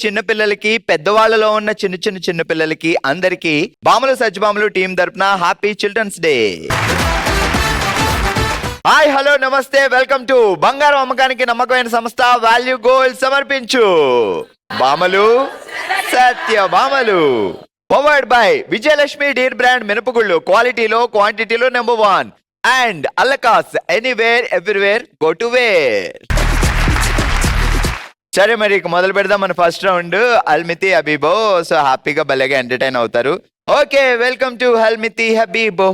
చిన్న పిల్లలకి, పెద్దవాళ్ళలో ఉన్న చిన్న పిల్లలకి అందరికి బాములు సజ్జబాములు టీం తరపున happy children's day. Hi, hello, నమస్తే, వెల్కమ్ టు బంగారం అమ్మకానికి నమ్మకమైన సంస్థ వాల్యూ గోల్డ్ సమర్పించు బామలు సత్యభామలు. Powered by Vijayalakshmi deer brand మినపగుళ్ళు, క్వాలిటీలో క్వాంటిటీలో నెంబర్ 1 అండ్ అల్లకాస్ anywhere everywhere go to where. సరే, మరి మొదలు పెడదాం మన ఫస్ట్ రౌండ్. అల్మితి హబీబో. సో హ్యాపీగా భలేగా ఎంటర్టైన్ అవుతారు. ఓకే, వెల్కమ్ టు హల్మితి హబీబో.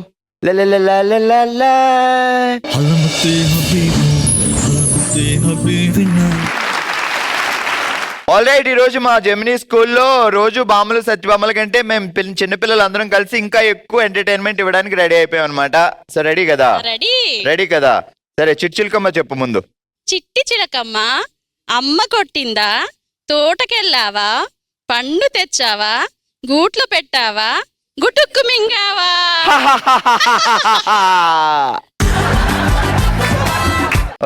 ఆల్రైట్, ఈ రోజు మా జెమినీ స్కూల్లో రోజు బామ్మలు సత్యభామల కంటే మేము చిన్నపిల్లలు అందరం కలిసి ఇంకా ఎక్కువ ఎంటర్టైన్మెంట్ ఇవ్వడానికి రెడీ అయిపోయాం అనమాట. సో రెడీ కదా? రెడీ కదా? సరే, చిట్చిలకమ్మ చెప్పు ముందు. చిట్టి చిలకమ్మ, అమ్మ కొట్టిందా, తోటకెళ్ళావా, పండు తెచ్చావా, గూట్లో పెట్టావా, గుటుక్కు మింగావా.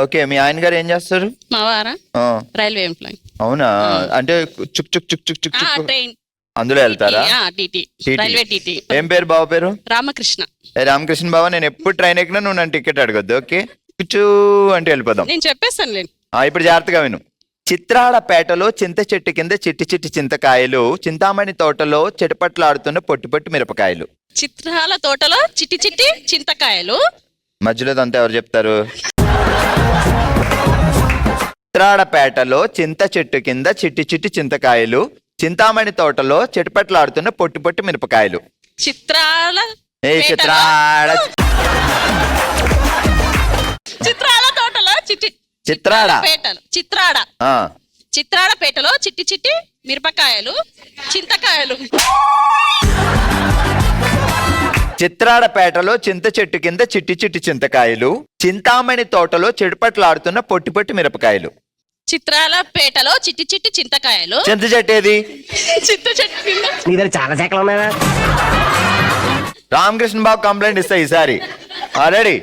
ఓకే, మీ ఆయన గారు ఏం చేస్తారు? మా వారా రైల్వే ఎంప్లాయ్. అవునా? అంటే చుక్ చుక్ చుక్ చుక్ చుక్ ట్రైన్ అందులో వెళ్తారా? Railway TT. ఏం పేరు బావ పేరు? రామకృష్ణ. రామకృష్ణ బావ, నేను ఎప్పుడు ట్రైన్ ఎక్కినా నువ్వు నన్ను టికెట్ అడగొద్దు. ఓకే, కుచూ అంటే వెళ్ళిపోదాం. నేను చెప్పేస్తాను లేండి. ఇప్పుడు జాగ్రత్తగా విను. చిత్రాలపేటలో చింత చెట్టు కింద చిట్టి చిట్టి చింతకాయలు, చింతామణి తోటలో చెటపట్లాడుతున్న పొట్టు పొట్టు మిరపకాయలు. చిత్రాల తోటలో చిట్టి చిట్టి చింతకాయలు. మధ్యలో అంతా ఎవరు చెప్తారు? చిత్రాలపేటలో చింత చెట్టు కింద చిట్టి చిట్టి చింతకాయలు, చింతామణి తోటలో చెటపట్లాడుతున్న పొట్టు పొట్టు మిరపకాయలు. చిత్రాల తోటలో చిత్రాడపేటలో చిట్టి చిట్టి మిరపకాయలు, చింతకాయలు. చిత్రాడపేటలో చింత చెట్టు కింద చిట్టి చిట్టి చింతకాయలు, చింతామణి తోటలో చెడుపట్లాడుతున్న పొట్టి పొట్టి మిరపకాయలు. చిత్రాలపేటలో చిట్టి చిట్టి చింతకాయలు. చింత చెట్టు ఏది? చింత చెట్టు కింద చాలా శాఖలు ఉన్నాయా? రామకృష్ణ బాబు కంప్లైంట్ ఇస్తా ఈసారి. రెడీ?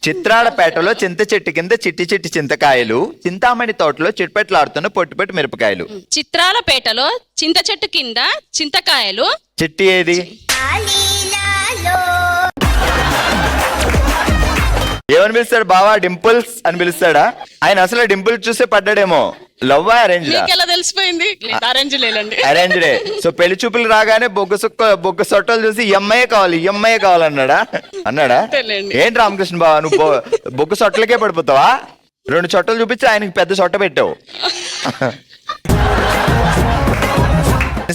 చిత్రాడపేటలో చింత చెట్టు కింద చిట్టి చిట్టి చింతకాయలు, చింతామణి తోటలో చిట్పెట్లాడుతున్న పొట్టి పొట్టి మిరపకాయలు. చిత్రాలపేటలో చింత చెట్టు కింద చింతకాయలు. చిట్టి ఏది? ఏమని పిలుస్తాడు బావా? డింపుల్స్ అని పిలుస్తాడా? ఆయన అసలు డింపుల్స్ చూసే పడ్డాడేమో. Love arrange? తెలిసిపోయింది, అరేంజ్డే. సో పెళ్లి చూపులు రాగానే బొగ్గ సొట్టలు చూసి ఎంఐఏ కావాలన్నాడా? ఏంటి రామకృష్ణ బావ, నువ్వు బొగ్గ సొట్టలకే పడిపోతావా? 2 చొట్టలు చూపించి ఆయనకి పెద్ద సొట్ట పెట్టావు.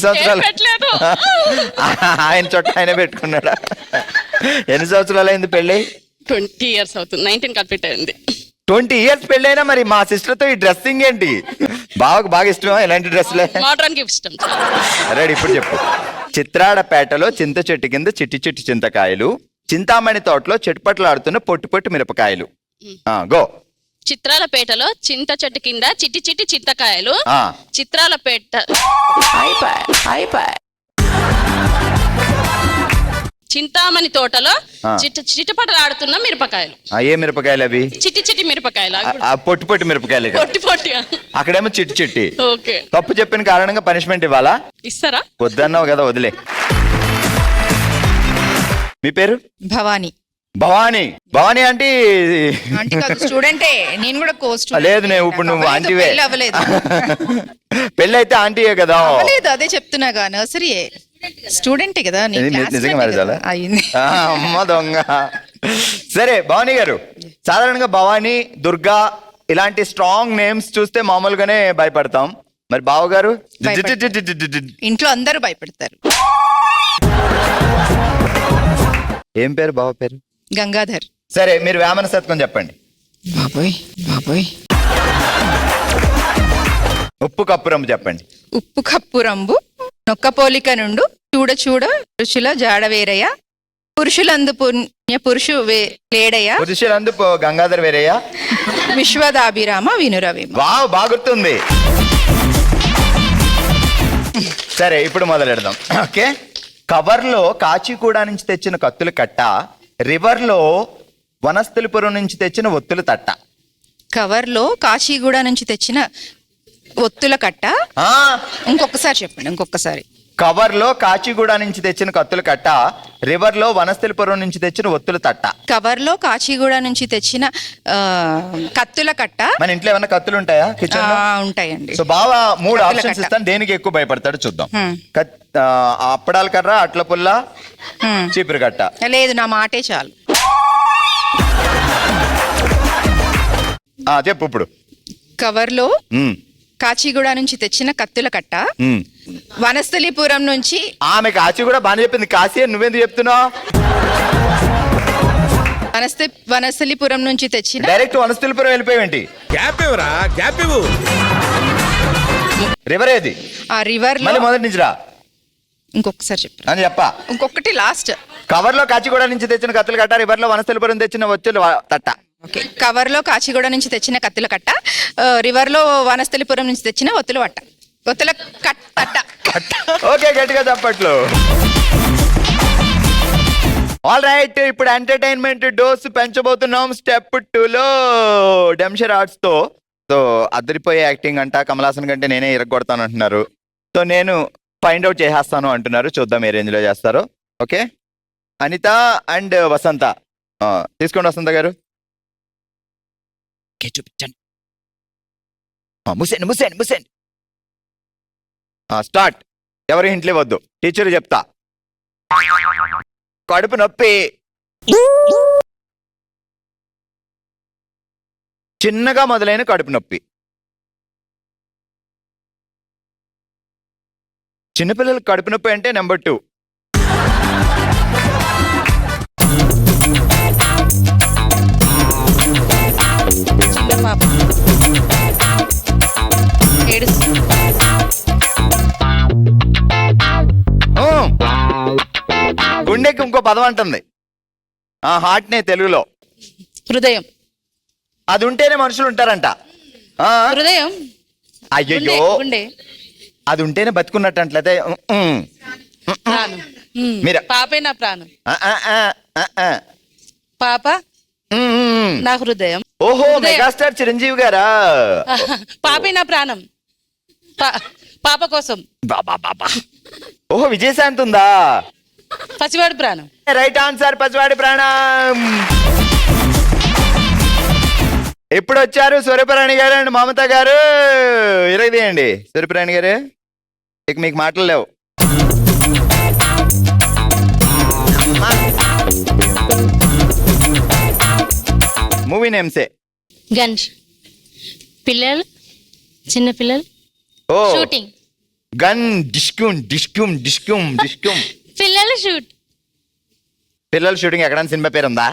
సంవత్సరాలు ఆయన చొట్ట ఆయన పెట్టుకున్నాడా? ఎన్ని సంవత్సరాలు అయింది పెళ్ళి? 20 years అవుతుంది. 19 కంప్లీట్ అయింది. 20 years పెళ్ళైనా మరి మా సిస్టర్ తో ఈ డ్రెస్సింగ్ ఏంటి? బాగా ఇష్టమా ఇలాంటి డ్రెస్లే? మోడర్న్ గిఫ్ట్ ఇష్టం. రెడీ, ఇప్పుడు చెప్పు. చిత్రాడపేటలో చింత చెట్టు కింద చిట్టి చిట్టి చింతకాయలు, చింతామణి తోటలో చెట్పట్లాడుతున్న పొట్టి పొట్టి మిరపకాయలు. గో. చిత్రాలపేటలో చింత చెట్టు కింద చిట్టి చిట్టి చింతకాయలు. చిత్రాలపేట చింతామణి తోటలో చిట్టపటలాడుతున్న మిరపకాయలు. ఏ మిరపకాయలు అవి? చిట్టి చిట్టి మిరపకాయలు. పొట్టి పొట్టి మిరపకాయలు. పొట్టి అక్కడేమో చిట్టి చిట్టి. ఓకే, తప్పు చెప్పిన కారణంగా పనిష్మెంట్ ఇవ్వాలా? ఇస్తారా? వద్దన్నావు కదా, వదిలే. మీ పేరు? భవానీ. భవానీ అంటే స్టూడెంటే. నేను కూడా లేదు, నేను ఇప్పుడు నువ్వు ఆంటీవే. పెళ్ళి అయితే ఆంటీయే కదా? లేదు, అదే చెప్తున్నాగా, నర్సరీ స్టూడెంటే కదా. నిజంగా అమ్మ దొంగ. సరే భవానీ గారు, సాధారణంగా భవానీ, దుర్గా ఇలాంటి స్ట్రాంగ్ నేమ్స్ చూస్తే మామూలుగానే భయపడతాం. మరి బావగారు? ఇంట్లో అందరూ భయపడతారు. ఏం పేరు బావ పేరు? గంగాధర్. సరే, మీరు వేమన శతకం చెప్పండి. బాబోయ్. ఉప్పు కప్పురంబు చెప్పండి. ఉప్పు కప్పురంబు నొక్క పోలిక నుండు చూడ పురుషుల జాడవేరయ్య, పురుషులందు పుణ్య పురుషు లేడయ్య, పురుషులందు గంగాధర్ వేరయ్య, విశ్వదాభిరామ వినురవి. వావ్, బాగా గుర్తుంది. సరే, ఇప్పుడు మొదలెడదాం. ఓకే. కవర్లో కాచిగూడ నుంచి తెచ్చిన కత్తుల కట్ట, రివర్లో వనస్థలిపురం నుంచి తెచ్చిన ఒత్తుల తట్ట. కవర్లో కాచిగూడ నుంచి తెచ్చిన ఒత్తుల కట్ట. ఆ ఇంకొకసారి చెప్పండి, ఇంకొకసారి. కవర్ లో కాచిగూడ నుంచి తెచ్చిన కత్తుల కట్ట, రివర్ లో వనస్థలిపురం నుంచి తెచ్చిన ఒత్తుల తట్ట. కవర్ లో కాచిగూడ నుంచి తెచ్చిన కత్తుల కట్ట. మన ఇంట్లో ఏమైనా కత్తులు ఉంటాయా కిచెన్ లో? ఉంటాయండి. సో బావా 3 కత్తుల ఆప్షన్స్ కట్ట. ఇస్తాను, దేనికి ఎక్కువ భయపడతాడు చూద్దాం. హ్మ్. అప్పడాల కర్ర, అట్ల పుల్ల, చీపురు కట్ట. లేదు, నా మాటే చాలు. చెప్పు ఇప్పుడు. కవర్ లో ఉమ్, కాచిగూడ నుంచి తెచ్చిన కత్తుల కట్ట, ఉమ్. వనస్థలిపురం నుంచి. ఆమె కాచి కూడా బాగా చెప్పింది. కాశీ అని నువ్వెందుకు చెప్తున్నావు? వనస్థలిపురం నుంచి తెచ్చిన. డైరెక్ట్ వనస్థలిపురం వెళ్ళిపోయేంటి? గ్యాప్ ఇవ్వరా, గ్యాప్ ఇవ్వు. రివర్ ఏది? ఆ రివర్ లో. మళ్ళీ మొదటి నుంచి రా ఇంకొకసారి చెప్పండి. అని చెప్పా. ఇంకొకటి లాస్ట్. కవర్ లో కాచిగూడ నుంచి తెచ్చిన కత్తులు కట్ట, రివర్ లో వనస్థలిపురం తెచ్చిన ఒత్తులు తట్ట. ఓకే. కవర్ లో కాచిగూడ నుంచి తెచ్చిన కత్తుల కట్ట, రివర్ లో వనస్థలిపురం నుంచి తెచ్చిన ఒత్తుల కట్ట. ఓకే, గట్టిగా చప్పట్లు. ఆల్ రైట్, ఇప్పుడు ఎంటర్టైన్మెంట్ డోస్ పెంచబోతున్నాం. స్టెప్ 2 లో డెమ్షర్ ఆర్ట్స్ తో. సో అదిరిపోయే యాక్టింగ్ అంట, కమల్ హాసన్ కంటే నేనే ఇరగొడతాను అంటున్నారు. సో నేను ఫైండ్ అవుట్ చేసేస్తాను అంటున్నారు. చూద్దాం ఏ రేంజ్ లో చేస్తారో. ఓకే, అనిత అండ్ వసంత తీసుకోండి. వసంత గారు చూపించండి. ముసేండి. స్టార్ట్. ఎవరు హింట్లు ఇవ్వద్దు, టీచర్ చెప్తా. కడుపు నొప్పి. చిన్నగా మొదలైన కడుపు నొప్పి. చిన్నపిల్లలకు కడుపు నొప్పి అంటే నెంబర్ 2. చిన్న పాప ఏడుస్తుంది. గుండెకి ఇంకో పదం అంటుంది. హార్ట్ నే తెలుగులో. హృదయం. అది ఉంటేనే మనుషులు ఉంటారంట. హృదయం. అయ్యో, గుండె. అది ఉంటేనే బతుకున్నట్టు అట్లయితే. ప్రాణం. మీరా? పాపే నా ప్రాణం. పాప నా హృదయం. ఓహో, మెగాస్టార్ చిరంజీవి గారా? పాపే నా ప్రాణం. పాప కోసం. ఓహో, విజయశాంతి ఉందా? పసివాడి ప్రాణం. రైట్ ఆన్సర్, పసివాడి ప్రాణం. ఎప్పుడు వచ్చారు సూర్యప్రాణి గారు అండ్ మమత గారు? ఇరగదీయండి సూర్యప్రాణి గారు, ఇక మీకు మాటలు లేవు. మూవీ నేమ్సే. గన్స్. పిల్లలు, చిన్న పిల్లలు. ఓ, షూటింగ్. గన్. డిస్క్యూమ్. పిల్లలు షూట్. పిల్లలు షూటింగ్. ఎక్కడైనా సినిమా పేరు ఉందా?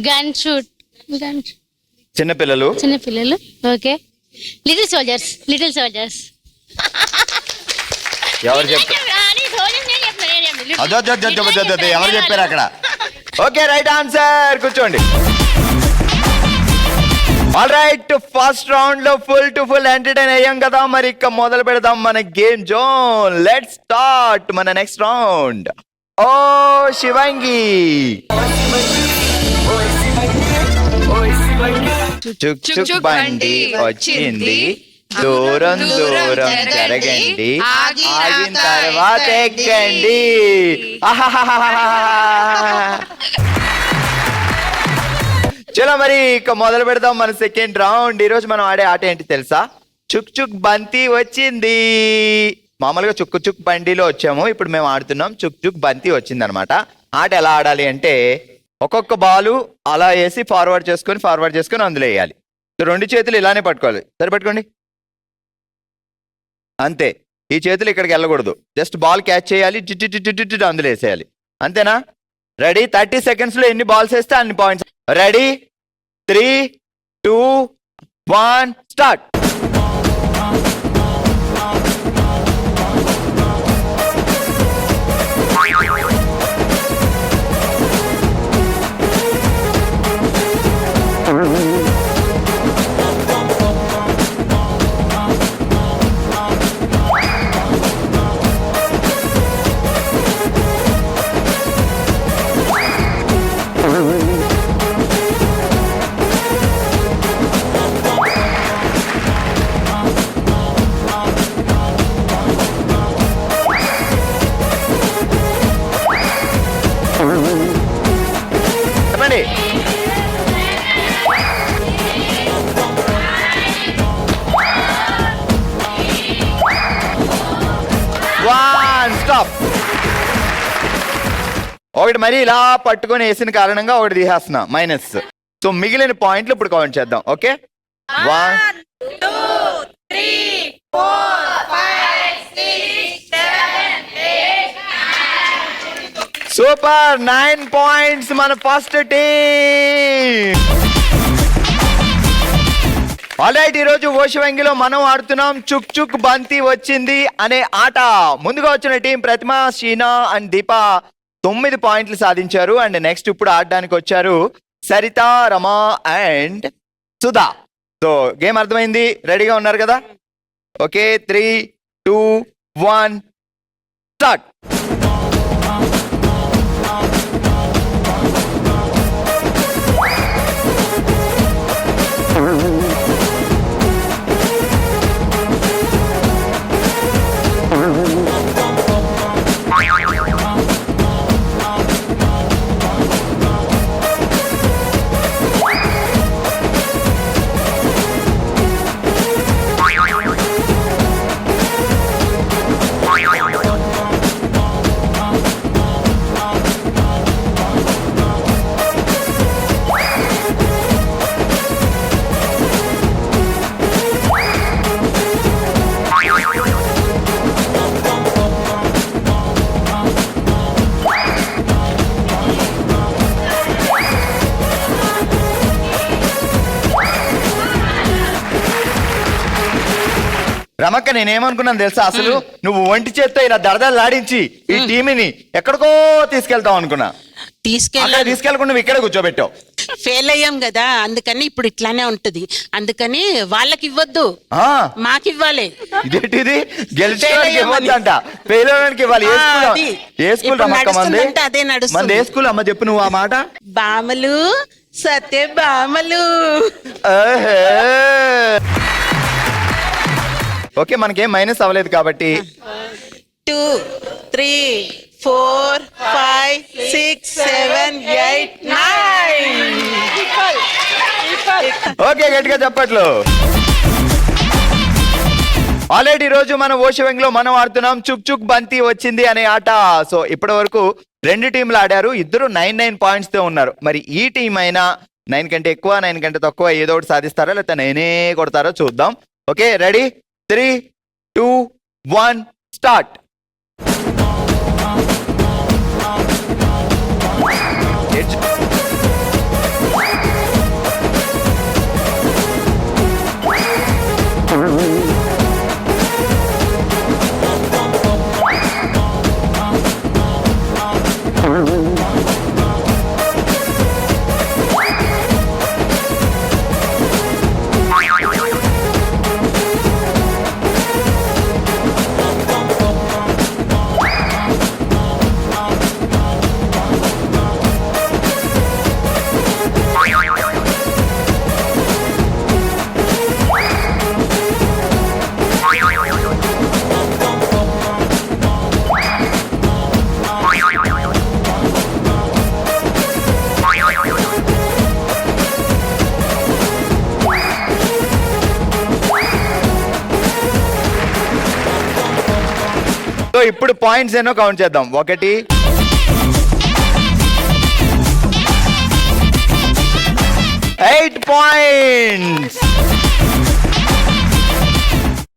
Gun shoot. గన్. చిన్న పిల్లలు. చిన్న పిల్లలు. ఓకే. Little soldiers. ఎవరు చెప్పారు? ఎవరు చెప్పారు అక్కడ? Okay, right answer. కూర్చోండి. ఆల్ రైట్, ఫస్ట్ రౌండ్ లో ఫుల్ ఎంటర్టైన్ అయ్యాం కదా. మరి ఇక మొదలు పెడదాం మన గేమ్ జోన్. లెట్స్ స్టార్ట్ మన నెక్స్ట్ రౌండ్. ఓ శివంగి. చుక్ చుక్ బండి వచ్చింది, దూరం జరగండి, ఆగిన తర్వాత ఎక్కండి. చలో మరి ఇక మొదలు పెడదాం మన సెకండ్ రౌండ్. ఈ రోజు మనం ఆడే ఆట ఏంటి తెలుసా? చుక్ చుక్ బంతి వచ్చింది. మామూలుగా చుక్ చుక్ బండిలో వచ్చాము, ఇప్పుడు మేము ఆడుతున్నాం చుక్ చుక్ బంతి వచ్చింది అనమాట. ఆట ఎలా ఆడాలి అంటే, ఒక్కొక్క బాలు అలా వేసి ఫార్వర్డ్ చేసుకొని అందులో వేయాలి. రెండు చేతులు ఇలానే పట్టుకోవాలి. సరే పట్టుకోండి, అంతే. ఈ చేతులు ఇక్కడికి వెళ్ళకూడదు, జస్ట్ బాల్ క్యాచ్ చేయాలి, టిటి అందులో వేసేయాలి. అంతేనా? రెడీ? 30 seconds లో ఎన్ని బాల్స్ వేస్తే అన్ని points. Ready? 3, 2, 1 start. And stop. ఒకటి మరి ఇలా పట్టుకొని వేసిన కారణంగా ఒకటి తీసేస్తున్నా మైనస్. సో మిగిలిన పాయింట్లు ఇప్పుడు కౌంట్ చేద్దాం. ఓకే, 1 2 3 4 5 6 7 8 సూపర్, 9 పాయింట్స్ మన ఫస్ట్ టీమ్. ఆల్రైట్, ఈరోజు ఓషవంగిలో మనం ఆడుతున్నాం చుక్ చుక్ బంతి వచ్చింది అనే ఆట. ముందుగా వచ్చిన టీం ప్రతిమ, షీనా అండ్ దీప 9 పాయింట్లు సాధించారు. అండ్ నెక్స్ట్ ఇప్పుడు ఆడడానికి వచ్చారు సరిత, రమా అండ్ సుధా. సో గేమ్ అర్థమైంది, రెడీగా ఉన్నారు కదా? Okay, 3 2 1 start. రమక్క, నేనేమనుకున్నాను తెలుసా? అసలు నువ్వు ఒంటి చేత్తో ఇలా దడదలాడించి ఈ టీంని ఎక్కడికో తీసుకెళ్తావు అనుకున్నా. తీసుకెళ్ళకుండా నువ్వు ఇక్కడ కూర్చోబెట్టావు. ఫెయిల్ అయ్యాం కదా, అందుకని ఇప్పుడు ఇట్లానే ఉంటది. అందుకని వాళ్ళకి ఇవ్వద్దు, మాకివ్వాలి. ఇదేంటిది? గెలిచేవాడికి ఇవ్వద్దంట, ఫెయిల్ అవ్వడానికి ఇవ్వాలి. ఏ స్కూల్ రమక్క మంది? అదే నడుస్తుంది. మంది ఏ స్కూల్ అమ్మ? చెప్పు నువ్వు ఆ మాట. బామలు, సత్య బామలు. ఓకే, మనకేం మైనస్ అవ్వలేదు కాబట్టి 2 3 4 5 6 7 8 9. ఓకే, గట్టిగా చెప్పట్లు. ఆల్రెడీ రోజు మన ఓషవంగిలో మనం ఆడుతున్నాం చుక్ చుక్ బంతి వచ్చింది అనే ఆట. సో ఇప్పటి వరకు 2 టీంలు ఆడారు, ఇద్దరు 9 పాయింట్స్ తో ఉన్నారు. మరి ఈ టీం అయినా 9 కంటే ఎక్కువ 9 కంటే తక్కువ ఏదో ఒకటి సాధిస్తారా, లేకపోతే నేనే కొడతారో చూద్దాం. Okay, ready? 3 2 1 స్టార్ట్. సో ఇప్పుడు పాయింట్స్ ఏనో కౌంట్ చేద్దాం. 1 8 పాయింట్స్.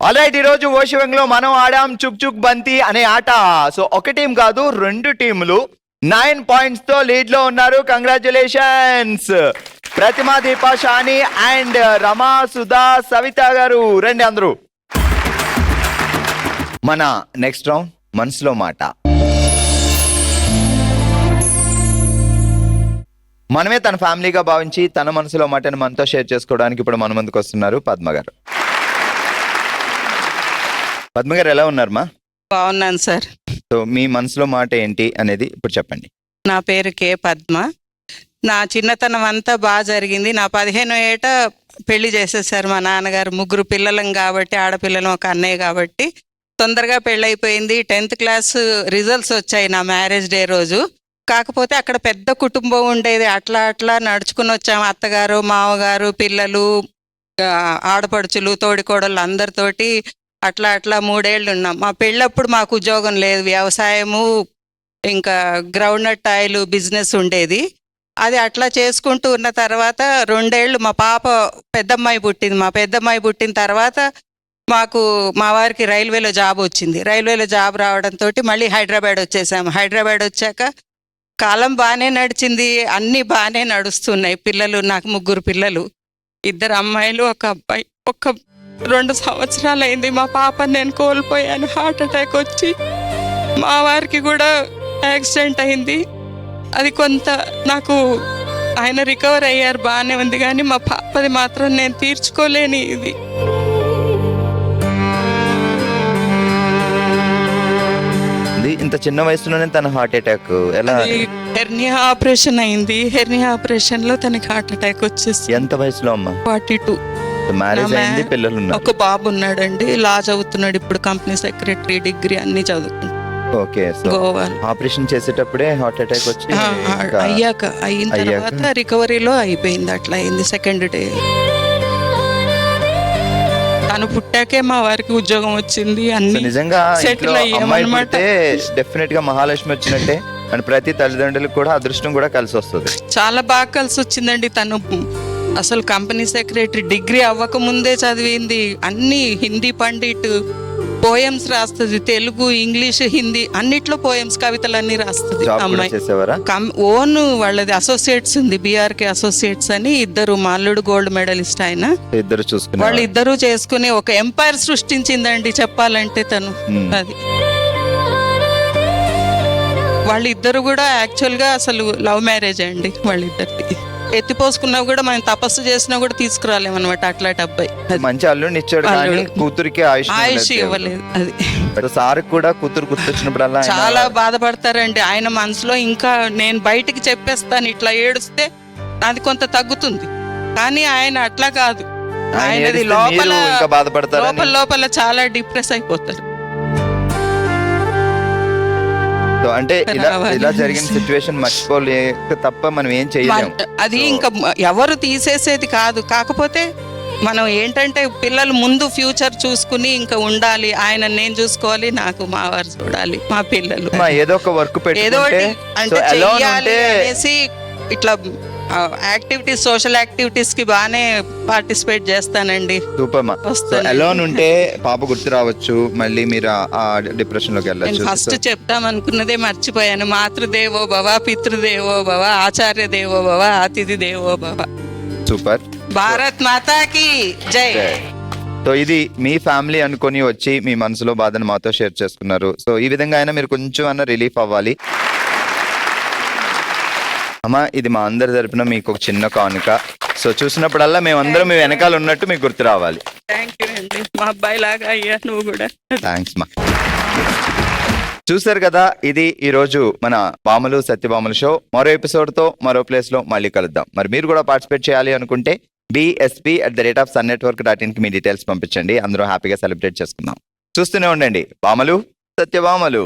ఆల్రైట్, ఈరోజు ఓషవంగిలో మనం ఆడాం చుక్ చుక్ బంతి అనే ఆట. సో ఒక టీం కాదు, 2 టీంలు 9 పాయింట్స్ తో లీడ్ లో ఉన్నారు. Congratulations Pratima, Deepa, Shani and రమా, సుధా, సవిత గారు. రండి అందరూ. మన నెక్స్ట్ రౌండ్ మనసులో మాట. మనమే తన ఫ్యామిలీగా భావించి తన మనసులో మాటను మనతో షేర్ చేసుకోవడానికి ఇప్పుడు మన ముందుకు వస్తున్నారు పద్మ గారు. పద్మ గారు ఎలా ఉన్నారు మా? బాగున్నాను సార్. సో మీ మనసులో మాట ఏంటి అనేది ఇప్పుడు చెప్పండి. నా పేరు కే పద్మ. నా చిన్నతనం అంతా బాగా జరిగింది. నా 15వ ఏట పెళ్లి చేసేసారు మా నాన్నగారు. 3 పిల్లలం కాబట్టి, ఆడపిల్లలం, ఒక అన్నయ్య కాబట్టి తొందరగా పెళ్ళైపోయింది. 10th క్లాస్ రిజల్ట్స్ వచ్చాయి నా మ్యారేజ్ డే రోజు. కాకపోతే అక్కడ పెద్ద కుటుంబం ఉండేది. అట్లా అట్లా నడుచుకుని వచ్చాము. అత్తగారు, మామగారు, పిల్లలు, ఆడపడుచులు, తోడికోడళ్ళు అందరితోటి అట్లా అట్లా 3 ఏళ్ళు ఉన్నాం. మా పెళ్ళప్పుడు మాకు ఉద్యోగం లేదు, వ్యవసాయము ఇంకా గ్రౌండ్ నట్ ఆయిల్ బిజినెస్ ఉండేది. అది అట్లా చేసుకుంటూ ఉన్న తర్వాత 2 ఏళ్ళు మా పాప పెద్దమ్మాయి పుట్టింది. మా పెద్దమ్మాయి పుట్టిన తర్వాత మాకు మా వారికి రైల్వేలో జాబ్ వచ్చింది. రైల్వేలో జాబ్ రావడంతో మళ్ళీ హైదరాబాద్ వచ్చేసాము. హైదరాబాద్ వచ్చాక కాలం బాగానే నడిచింది, అన్నీ బాగానే నడుస్తున్నాయి. పిల్లలు, నాకు 3 పిల్లలు, 2 అమ్మాయిలు 1 అబ్బాయి. 2 సంవత్సరాలు అయింది మా పాపని నేను కోల్పోయాను. హార్ట్ అటాక్ వచ్చి మా వారికి కూడా యాక్సిడెంట్ అయింది. అది కొంత నాకు ఆయన రికవర్ అయ్యారు, బాగానే ఉంది, కానీ మా పాపది మాత్రం నేను తీర్చుకోలేని ఇది. ఇంత చిన్న వయసులోనే తన హార్ట్ అటాక్ ఎలా? హెర్నియా ఆపరేషన్ అయింది. హెర్నియా ఆపరేషన్ లో తనకి హార్ట్ అటాక్ వచ్చేసి. ఎంత వయసులో అమ్మా? 42. మ్యారేజ్ అయింది, పిల్లలు ఉన్నారు? 1 బాబు ఉన్నాడండి, లా చదువుతున్నాడు ఇప్పుడు, కంపెనీ సెక్రటరీ, డిగ్రీ అన్ని చదువుతున్నాడు. ఓకే. సో గోవాలో ఆపరేషన్ చేసేటప్పుడే హార్ట్ అటాక్ వచ్చి అయిన తర్వాత రికవరీలో అయిపోయింది. అట్లా అయింది. సెకండ్ డే తను పుట్టాకే మా వారికి ఉద్యోగం వచ్చింది. అన్ని నిజంగా సెటిల్ అయ్యామన్నమాట. డెఫినెట్ గా మహాలక్ష్మి వచ్చినట్టే అండ్ ప్రతి తల్లిదండ్రులకు కూడా అదృష్టం కూడా కలిసి వస్తుంది. చాలా బాగా కలిసి వచ్చిందండి. తను అసలు కంపెనీ సెక్రటరీ, డిగ్రీ అవ్వక ముందే చదివింది. అన్ని హిందీ పండిట్, పోయమ్స్ రాస్తుంది, తెలుగు, ఇంగ్లీష్, హిందీ అన్నిట్లో పోయమ్స్, కవితలు అన్ని రాస్తుంది అమ్మాయి. ఓన్ వాళ్ళది అసోసియేట్స్ ఉంది, బీఆర్కే అసోసియేట్స్ అని. 2 మా అల్లుడు గోల్డ్ మెడలిస్ట్ ఆయన. వాళ్ళు 2 చేసుకుని ఒక ఎంపైర్ సృష్టించిందండి చెప్పాలంటే తను. అది వాళ్ళిద్దరు కూడా యాక్చువల్ గా అసలు లవ్ మ్యారేజ్ అండి వాళ్ళిద్దరికి. ఎత్తిపోసుకున్నా కూడా మనం తపస్సు చేసినా కూడా తీసుకురాలేమన్నమాట అట్లాంటి అబ్బాయి. మంచి అల్లుడిని ఇచ్చాడు కానీ కూతురికి ఆయుష్ ఇవ్వలేదు. అది సార్ కూడా కూతురు గుర్తొచ్చినప్పుడల్లా చాలా బాధపడతారండి. ఆయన మనసులో ఇంకా నేను బయటికి చెప్పేస్తాను, ఇట్లా ఏడుస్తే అది కొంత తగ్గుతుంది, కానీ ఆయన అట్లా కాదు. ఆయనది లోపల లోపల చాలా డిప్రెస్ అయిపోతారు. అంటే ఇలా జరిగిన సిచ్యువేషన్ మర్చిపోలేక తప్ప మనం ఏం చేయలేం. అది ఇంకా ఎవరు తీసేసేది కాదు. కాకపోతే మనం ఏంటంటే పిల్లలు ముందు ఫ్యూచర్ చూసుకుని ఇంకా ఉండాలి. ఆయన నేను చూసుకోవాలి, నాకు మా వారు చూడాలి, మా పిల్లలు ఏదో ఒక వర్క్ ఏదో అంటే చెయ్యాలి అనేసి ఇట్లా యాక్టివిటీస్, సోషల్ యాక్టివిటీస్ కి బాగానే పార్టిసిపేట్ చేస్తానండి. సూపర్ మా. అలోన్ ఉంటే పాప గుర్తు రావచ్చు, మళ్ళీ మీరు ఆ డిప్రెషన్ లోకి వెళ్ళచ్చు. ఫస్ట్ చెప్తామనుకున్నదే మర్చిపోయాను. మాతృదేవో భవ, పితృదేవో భవ, ఆచార్య దేవో భవ, అతిథి దేవో భవ. సూపర్. భారత్ మాతాకి జై. సో ఇది మీ ఫ్యామిలీ అనుకొని వచ్చి మీ మనసులో బాధను మాతో షేర్ చేసుకున్నారు. సో ఈ విధంగా అయినా మీరు కొంచెం అన్న రిలీఫ్ అవ్వాలి. అమ్మా, ఇది మా అందరి తరపున మీకు ఒక చిన్న కానుక. సో చూసినప్పుడల్లా మేమందరం మీ వెనకాల ఉన్నట్టు మీకు గుర్తు రావాలి. థాంక్యూ అండి. మా అబ్బాయి లాగా అయ్యా నువ్వు కూడా. థ్యాంక్స్ మా. చూసారు కదా, ఇది ఈ రోజు మన బామలు సత్యభామలు షో. మరో ఎపిసోడ్ తో మరో ప్లేస్ లో మళ్ళీ కలుద్దాం. మరి మీరు కూడా పార్టిసిపేట్ చేయాలి అనుకుంటే bsp@sunnetwork.in కి మీ డీటెయిల్స్ పంపించండి. అందరూ హ్యాపీగా సెలబ్రేట్ చేసుకుందాం. చూస్తూనే ఉండండి బామలు సత్యభామలు.